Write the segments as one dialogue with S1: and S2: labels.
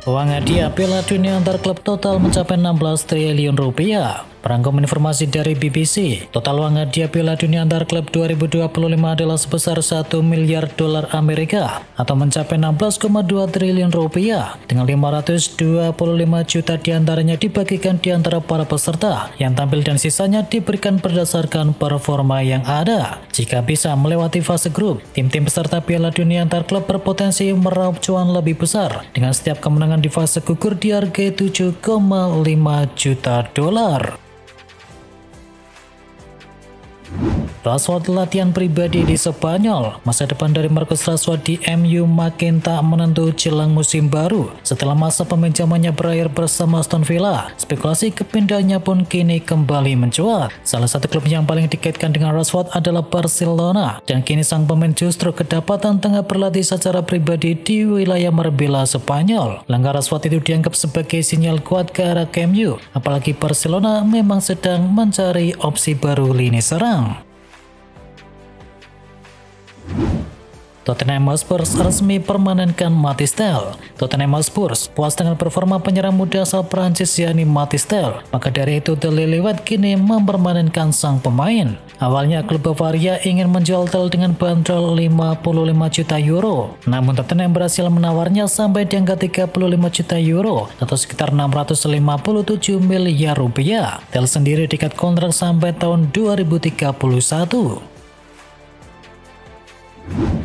S1: Uang hadiah Piala Dunia antar klub total mencapai 16 triliun rupiah. Perangkum informasi dari BBC, total uang hadiah Piala Dunia antar klub 2025 adalah sebesar 1 miliar dolar Amerika atau mencapai 16,2 triliun rupiah, dengan 525 juta diantaranya dibagikan di antara para peserta yang tampil dan sisanya diberikan berdasarkan performa yang ada. Jika bisa melewati fase grup, tim-tim peserta Piala Dunia antar klub berpotensi meraup cuan lebih besar dengan setiap kemenangan di fase gugur dihargai 7,5 juta dolar. Rashford latihan pribadi di Spanyol. Masa depan dari Marcus Rashford di MU makin tak menentu jelang musim baru. Setelah masa peminjamannya berakhir bersama Aston Villa, spekulasi kepindahannya pun kini kembali mencuat. Salah satu klub yang paling dikaitkan dengan Rashford adalah Barcelona, dan kini sang pemain justru kedapatan tengah berlatih secara pribadi di wilayah Marbella, Spanyol. Langkah Rashford itu dianggap sebagai sinyal kuat ke arah MU, apalagi Barcelona memang sedang mencari opsi baru lini serang. Tottenham Hotspur resmi permanenkan Matistel. Tottenham Hotspur puas dengan performa penyerang muda asal Prancis yakni Matistel. Maka dari itu The Lilywhite kini mempermanenkan sang pemain. Awalnya klub Bavaria ingin menjual Tel dengan bandrol 55 juta euro. Namun Tottenham berhasil menawarnya sampai di angka 35 juta euro atau sekitar 657 miliar rupiah. Tel sendiri diikat kontrak sampai tahun 2031.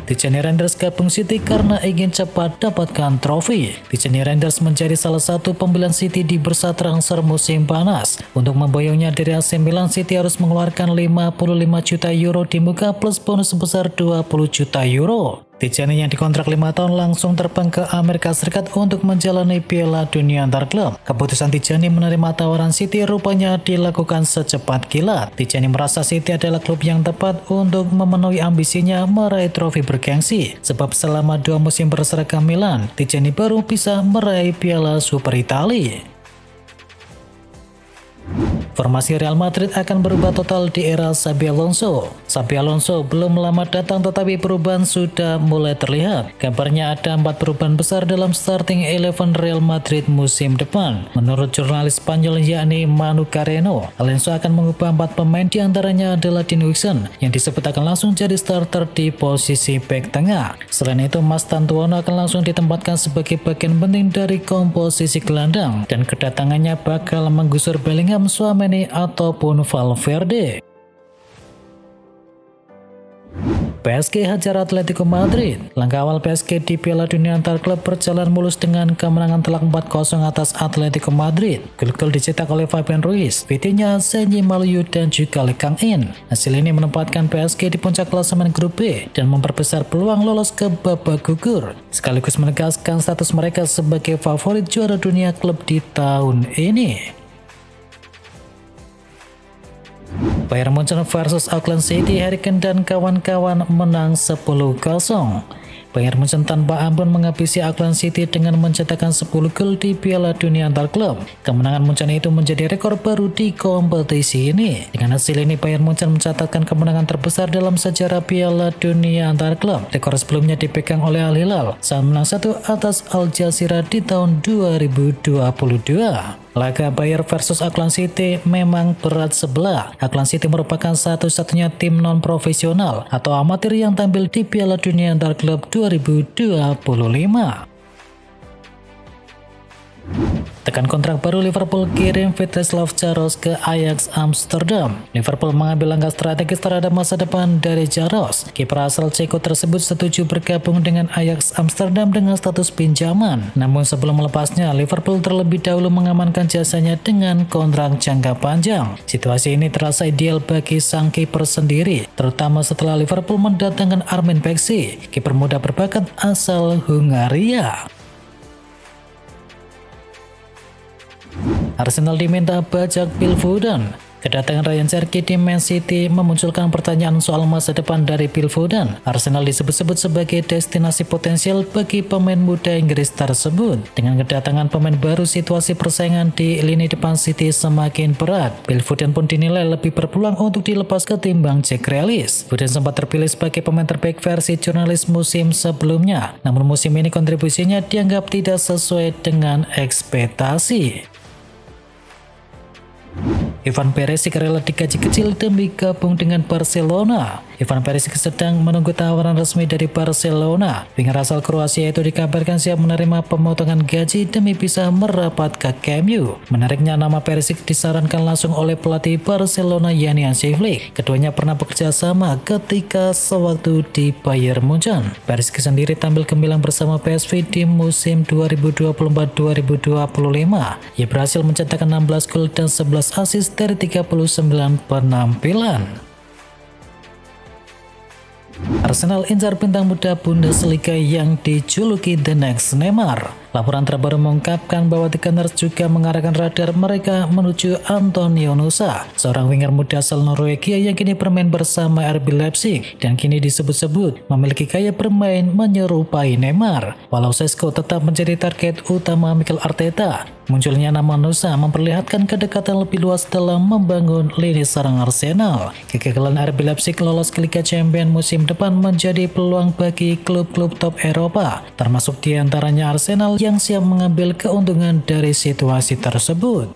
S1: Tijani Reinders gabung City karena ingin cepat dapatkan trofi. Tijani Reinders menjadi salah satu pembelian City di bursa transfer musim panas. Untuk memboyongnya dari AC Milan, City harus mengeluarkan 55 juta euro di muka plus bonus sebesar 20 juta euro. Tijani yang dikontrak 5 tahun langsung terbang ke Amerika Serikat untuk menjalani Piala Dunia antar klub. Keputusan Tijani menerima tawaran City rupanya dilakukan secepat kilat. Tijani merasa City adalah klub yang tepat untuk memenuhi ambisinya meraih trofi bergengsi. Sebab selama 2 musim berseragam Milan, Tijani baru bisa meraih Piala Super Italia. Formasi Real Madrid akan berubah total di era Xabi Alonso. Xabi Alonso belum lama datang tetapi perubahan sudah mulai terlihat. Kabarnya ada 4 perubahan besar dalam starting 11 Real Madrid musim depan. Menurut jurnalis Spanyol yakni Manu Carreno, Alonso akan mengubah 4 pemain, diantaranya adalah Dean Huijsen yang disebut akan langsung jadi starter di posisi bek tengah. Selain itu, Mas Tantuono akan langsung ditempatkan sebagai bagian penting dari komposisi gelandang dan kedatangannya bakal menggusur Bellingham, Tchouaméni ataupun Valverde. PSG hajar Atletico Madrid. Langkah awal PSG di Piala Dunia antar klub berjalan mulus dengan kemenangan telak 4-0 atas Atletico Madrid. Gol-gol dicetak oleh Fabian Ruiz, Vitinha, Senyi Maluyu, dan juga Lee Kang-in. Hasil ini menempatkan PSG di puncak klasemen grup B dan memperbesar peluang lolos ke babak gugur, sekaligus menegaskan status mereka sebagai favorit juara dunia klub di tahun ini. Bayern Munchen versus Auckland City, Harry Kane dan kawan-kawan menang 10-0. Bayern Munchen tanpa ampun menghabisi Auckland City dengan mencetakkan 10 gol di Piala Dunia antar klub. Kemenangan Munchen itu menjadi rekor baru di kompetisi ini. Dengan hasil ini, Bayern Munchen mencatatkan kemenangan terbesar dalam sejarah Piala Dunia antar klub. Rekor sebelumnya dipegang oleh Al Hilal saat menang 1 atas Al Jazeera di tahun 2022. Laga Bayern versus Auckland City memang berat sebelah. Auckland City merupakan satu-satunya tim non-profesional atau amatir yang tampil di Piala Dunia antar klub 2025. Tekan kontrak baru Liverpool kirim Vítězslav Jaros ke Ajax Amsterdam. Liverpool mengambil langkah strategis terhadap masa depan dari Jaros. Kiper asal Ceko tersebut setuju bergabung dengan Ajax Amsterdam dengan status pinjaman. Namun sebelum melepasnya, Liverpool terlebih dahulu mengamankan jasanya dengan kontrak jangka panjang. Situasi ini terasa ideal bagi sang kiper sendiri, terutama setelah Liverpool mendatangkan Armin Peksi, kiper muda berbakat asal Hungaria. Arsenal diminta bajak Phil Foden. Kedatangan Ryan Cherky di Man City memunculkan pertanyaan soal masa depan dari Phil Foden. Arsenal disebut-sebut sebagai destinasi potensial bagi pemain muda Inggris tersebut. Dengan kedatangan pemain baru, situasi persaingan di lini depan City semakin berat. Phil Foden pun dinilai lebih berpeluang untuk dilepas ketimbang Jack Grealish. Foden sempat terpilih sebagai pemain terbaik versi jurnalis musim sebelumnya. Namun musim ini kontribusinya dianggap tidak sesuai dengan ekspektasi. Ivan Perisic rela digaji kecil demi gabung dengan Barcelona. Ivan Perisic sedang menunggu tawaran resmi dari Barcelona. Winger asal Kroasia itu dikabarkan siap menerima pemotongan gaji demi bisa merapat ke Camp Nou. Menariknya, nama Perisic disarankan langsung oleh pelatih Barcelona Jani Hansi. Keduanya pernah bekerja sama ketika sewaktu di Bayern Munchen. Perisic sendiri tampil gemilang bersama PSV di musim 2024-2025. Ia berhasil mencetakkan 16 gol dan 11 assist dari 39 penampilan. Arsenal incar bintang muda Bundesliga yang dijuluki The Next Neymar. Laporan terbaru mengungkapkan bahwa The Gunners juga mengarahkan radar mereka menuju Antonio Nusa, seorang winger muda asal Norwegia yang kini bermain bersama RB Leipzig dan kini disebut-sebut memiliki gaya bermain menyerupai Neymar. Walau Sesko tetap menjadi target utama Mikel Arteta, munculnya nama Nusa memperlihatkan kedekatan lebih luas dalam membangun lini serang Arsenal. Kegagalan RB Leipzig lolos ke Liga Champions musim depan menjadi peluang bagi klub-klub top Eropa, termasuk diantaranya Arsenal yang siap mengambil keuntungan dari situasi tersebut.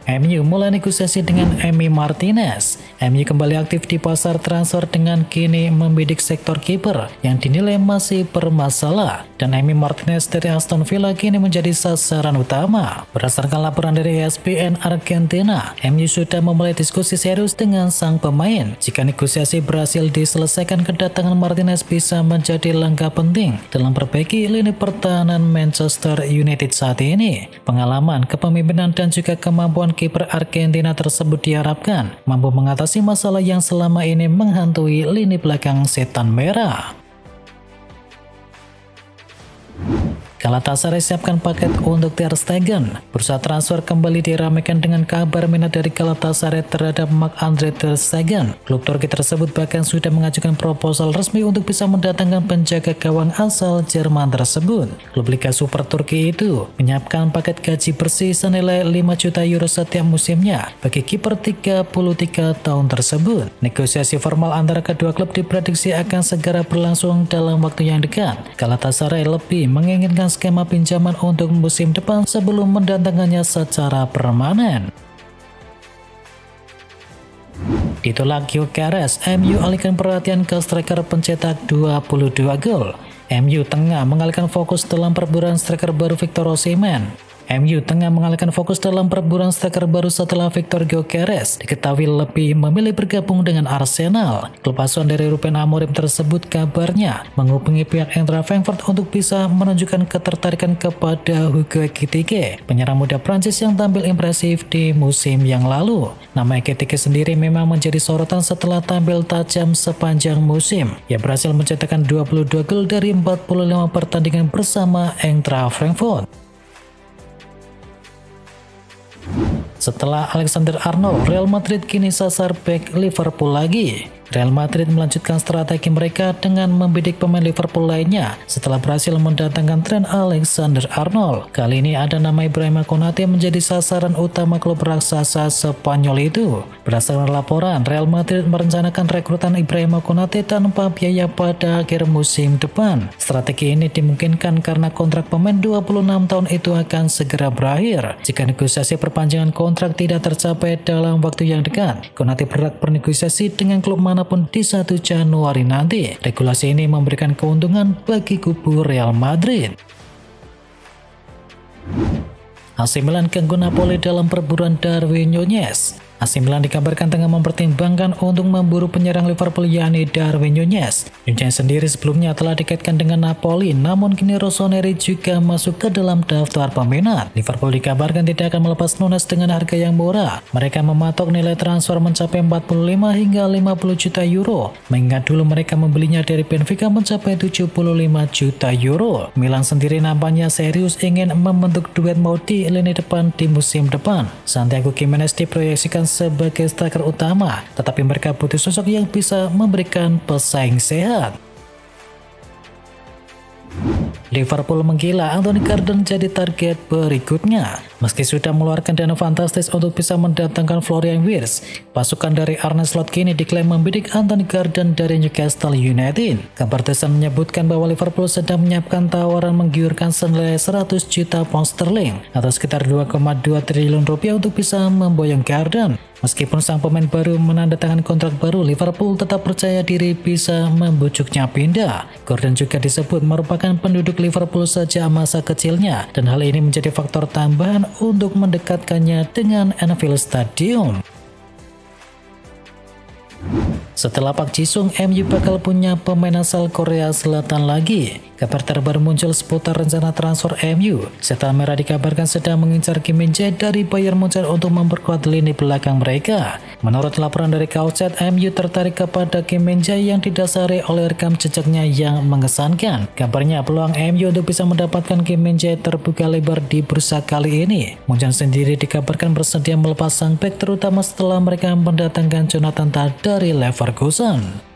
S1: MU mulai negosiasi dengan Emi Martinez. MU kembali aktif di pasar transfer dengan kini membidik sektor kiper yang dinilai masih bermasalah, dan Emi Martinez dari Aston Villa kini menjadi sasaran utama. Berdasarkan laporan dari ESPN Argentina, MU sudah memulai diskusi serius dengan sang pemain. Jika negosiasi berhasil diselesaikan, kedatangan Martinez bisa menjadi langkah penting dalam perbaiki lini pertahanan Manchester United saat ini. Pengalaman, kepemimpinan, dan juga kemampuan kiper Argentina tersebut diharapkan mampu mengatasi masalah yang selama ini menghantui lini belakang setan merah. Galatasaray siapkan paket untuk Ter Stegen. Bursa transfer kembali diramaikan dengan kabar minat dari Galatasaray terhadap Marc-Andre Ter Stegen. Klub Turki tersebut bahkan sudah mengajukan proposal resmi untuk bisa mendatangkan penjaga gawang asal Jerman tersebut. Klub Liga Super Turki itu menyiapkan paket gaji bersih senilai 5 juta euro setiap musimnya bagi kiper 33 tahun tersebut. Negosiasi formal antara kedua klub diprediksi akan segera berlangsung dalam waktu yang dekat. Galatasaray lebih menginginkan skema pinjaman untuk musim depan sebelum mendatangkannya secara permanen. Ditolak Gyökeres, MU alihkan perhatian ke striker pencetak 22 gol. MU tengah mengalihkan fokus dalam perburuan striker baru Victor Osimhen. MU tengah mengalihkan fokus dalam perburuan striker baru setelah Victor Gyökeres diketahui lebih memilih bergabung dengan Arsenal. Klub asuhan dari Ruben Amorim tersebut kabarnya menghubungi pihak Eintracht Frankfurt untuk bisa menunjukkan ketertarikan kepada Hugo Ekitike, penyerang muda Prancis yang tampil impresif di musim yang lalu. Nama Ekitike sendiri memang menjadi sorotan setelah tampil tajam sepanjang musim. Ia berhasil mencetakkan 22 gol dari 45 pertandingan bersama Eintracht Frankfurt. Setelah Alexander Arnold, Real Madrid kini sasar bek Liverpool lagi. Real Madrid melanjutkan strategi mereka dengan membidik pemain Liverpool lainnya setelah berhasil mendatangkan Trent Alexander-Arnold. Kali ini ada nama Ibrahima Konate menjadi sasaran utama klub raksasa Spanyol itu. Berdasarkan laporan, Real Madrid merencanakan rekrutan Ibrahima Konate tanpa biaya pada akhir musim depan. Strategi ini dimungkinkan karena kontrak pemain 26 tahun itu akan segera berakhir. Jika negosiasi perpanjangan kontrak tidak tercapai dalam waktu yang dekat, Konate berat bernegosiasi dengan klub manapun di 1 Januari nanti. Regulasi ini memberikan keuntungan bagi kubu Real Madrid. AC Milan ganggu Napoli dalam perburuan Darwin Nunez. AC Milan dikabarkan tengah mempertimbangkan untuk memburu penyerang Liverpool yakni Darwin Núñez. Núñez sendiri sebelumnya telah dikaitkan dengan Napoli, namun kini Rossoneri juga masuk ke dalam daftar peminat. Liverpool dikabarkan tidak akan melepas Núñez dengan harga yang murah. Mereka mematok nilai transfer mencapai 45 hingga 50 juta euro. Mengingat dulu mereka membelinya dari Benfica mencapai 75 juta euro. Milan sendiri nampaknya serius ingin membentuk duet mau di lini depan di musim depan. Santiago Gimenez diproyeksikan sebagai striker utama, tetapi mereka butuh sosok yang bisa memberikan pesaing sehat. Liverpool menggila, Anthony Gordon jadi target berikutnya. Meski sudah mengeluarkan dana fantastis untuk bisa mendatangkan Florian Wirtz, pasukan dari Arne Slot kini diklaim membidik Anthony Gordon dari Newcastle United. Kabar The Sun menyebutkan bahwa Liverpool sedang menyiapkan tawaran menggiurkan senilai 100 juta pound sterling atau sekitar 2,2 triliun rupiah untuk bisa memboyong Gordon. Meskipun sang pemain baru menandatangani kontrak baru, Liverpool tetap percaya diri bisa membujuknya pindah. Gordon juga disebut merupakan penduduk Liverpool sejak masa kecilnya, dan hal ini menjadi faktor tambahan untuk mendekatkannya dengan Anfield Stadium. Setelah Park Ji-sung, MU bakal punya pemain asal Korea Selatan lagi. Kabar terbaru muncul seputar rencana transfer MU. Setan Merah dikabarkan sedang mengincar Kim Min-jae dari Bayern Munchen untuk memperkuat lini belakang mereka. Menurut laporan dari Kauset, MU tertarik kepada Kim Min-jae yang didasari oleh rekam jejaknya yang mengesankan. Kabarnya peluang MU untuk bisa mendapatkan Kim Min-jae terbuka lebar di bursa kali ini. Munchen sendiri dikabarkan bersedia melepas sang bek terutama setelah mereka mendatangkan Jonathan Tah dari Leverkusen.